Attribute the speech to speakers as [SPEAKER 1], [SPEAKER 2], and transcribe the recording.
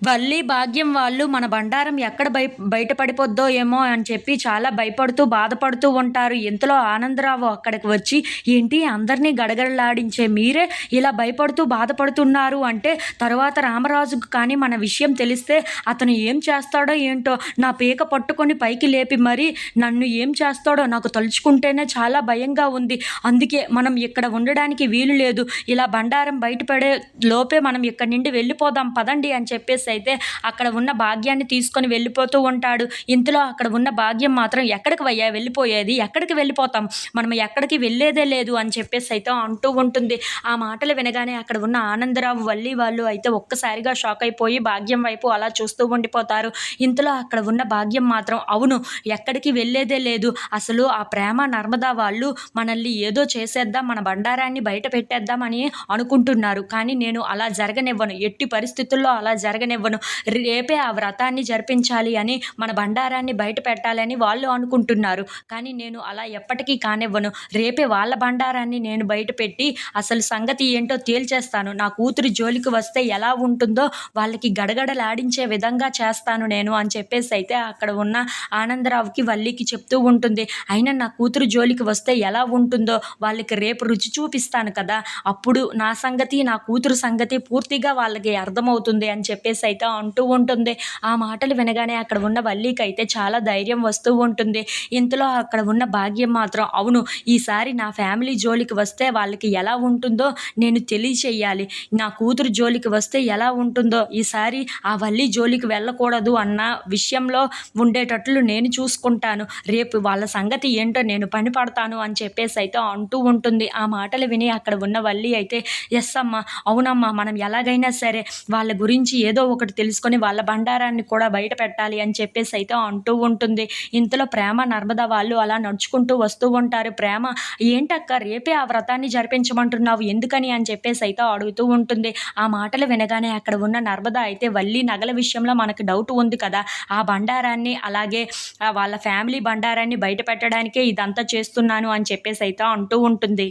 [SPEAKER 1] వల్లి, భాగ్యం వాళ్ళు మన బండారం ఎక్కడ బయట పడిపోద్దో ఏమో అని చెప్పి చాలా భయపడుతూ, బాధపడుతూ ఉంటారు. ఇంతలో ఆనందరావు అక్కడికి వచ్చి, "ఏంటి అందరినీ గడగడలాడించే మీరే ఇలా భయపడుతూ, బాధపడుతున్నారు" అంటే, తరువాత రామరాజుకు కానీ మన విషయం తెలిస్తే అతను ఏం చేస్తాడో ఏంటో, నా పీక పట్టుకొని పైకి లేపి మరీ నన్ను ఏం చేస్తాడో నాకు తలుచుకుంటేనే చాలా భయంగా ఉంది. అందుకే మనం ఇక్కడ ఉండడానికి వీలు లేదు. ఇలా బండారం బయటపడే లోపే మనం ఇక్కడి నుండి వెళ్ళిపోదాం పదండి అని చెప్పేసి అయితే అక్కడ ఉన్న భాగ్యాన్ని తీసుకొని వెళ్ళిపోతూ ఉంటాడు. ఇంతలో అక్కడ ఉన్న భాగ్యం మాత్రం, "ఎక్కడికి వయ్యా వెళ్ళిపోయేది? ఎక్కడికి వెళ్ళిపోతాం? మనం ఎక్కడికి వెళ్ళేదే లేదు" అని చెప్పేసి అయితే అంటూ ఉంటుంది. ఆ మాటలు వినగానే అక్కడ ఉన్న ఆనందరావు, వల్లి వాళ్ళు అయితే ఒక్కసారిగా షాక్ అయిపోయి భాగ్యం వైపు అలా చూస్తూ ఉండిపోతారు. ఇంతలో అక్కడ ఉన్న భాగ్యం మాత్రం, "అవును, ఎక్కడికి వెళ్ళేదే లేదు. అసలు ఆ ప్రేమ నర్మదా వాళ్ళు మనల్ని ఏదో చేసేద్దాం, మన బండారాన్ని బయట పెట్టేద్దాం అని అనుకుంటున్నారు. కానీ నేను అలా జరగనివ్వను. ఎట్టి పరిస్థితుల్లో అలా జరగనివ్వను. రేపే ఆ వ్రతాన్ని జరిపించాలి అని, మన బండారాన్ని బయట పెట్టాలని వాళ్ళు అనుకుంటున్నారు. కానీ నేను అలా ఎప్పటికీ కానివ్వను. రేపే వాళ్ళ బండారాన్ని నేను బయట పెట్టి అసలు సంగతి ఏంటో తేల్చేస్తాను. నా కూతురు జోలికి వస్తే ఎలా ఉంటుందో వాళ్ళకి గడగడలాడించే విధంగా చేస్తాను నేను" అని చెప్పేసి అయితే అక్కడ ఉన్న ఆనందరావుకి, వల్లికి చెప్తూ ఉంటుంది. "అయినా నా కూతురు జోలికి వస్తే ఎలా ఉంటుందో వాళ్ళకి రేపు రుచి చూపిస్తాను కదా! అప్పుడు నా సంగతి, నా కూతురు సంగతి పూర్తిగా వాళ్ళకి అర్థమవుతుంది" అని చెప్పేసి అయితే అంటూ ఉంటుంది. ఆ మాటలు వినగానే అక్కడ ఉన్న వల్లికైతే చాలా ధైర్యం వస్తూ ఉంటుంది. ఇంతలో అక్కడ ఉన్న భాగ్యం మాత్రం, "అవును, ఈసారి నా ఫ్యామిలీ జోలికి వస్తే వాళ్ళకి ఎలా ఉంటుందో నేను తెలియచేయాలి. నా కూతురు జోలికి వస్తే ఎలా ఉంటుందో, ఈసారి ఆ వల్లి జోలికి వెళ్ళకూడదు అన్న విషయంలో ఉండేటట్లు నేను చూసుకుంటాను. రేపు వాళ్ళ సంగతి ఏంటో నేను పని పడతాను" అని చెప్పేసి అయితే అంటూ ఉంటుంది. ఆ మాటలు విని అక్కడ ఉన్న వల్లి అయితే, "ఎస్ అమ్మా, అవునమ్మా, మనం ఎలాగైనా సరే వాళ్ళ గురించి ఏదో ఒకటి తెలుసుకొని వాళ్ళ బండారాన్ని కూడా బయట పెట్టాలి" అని చెప్పేసి అయితే అంటూ ఉంటుంది. ఇంతలో ప్రేమ, నర్మద వాళ్ళు అలా నడుచుకుంటూ వస్తూ ఉంటారు. ప్రేమ, "ఏంటక్క, రేపే ఆ వ్రతాన్ని జరిపించమంటున్నావు, ఎందుకని?" అని చెప్పేసి అయితే అడుగుతూ ఉంటుంది. ఆ మాటలు వినగానే అక్కడ ఉన్న నర్మద అయితే, "వల్లి నగల విషయంలో మనకు డౌట్ ఉంది కదా! ఆ బండారాన్ని అలాగే వాళ్ళ ఫ్యామిలీ బండారాన్ని బయట పెట్టడానికే ఇదంతా చేస్తున్నాను" అని చెప్పేసి అయితే అంటూ ఉంటుంది.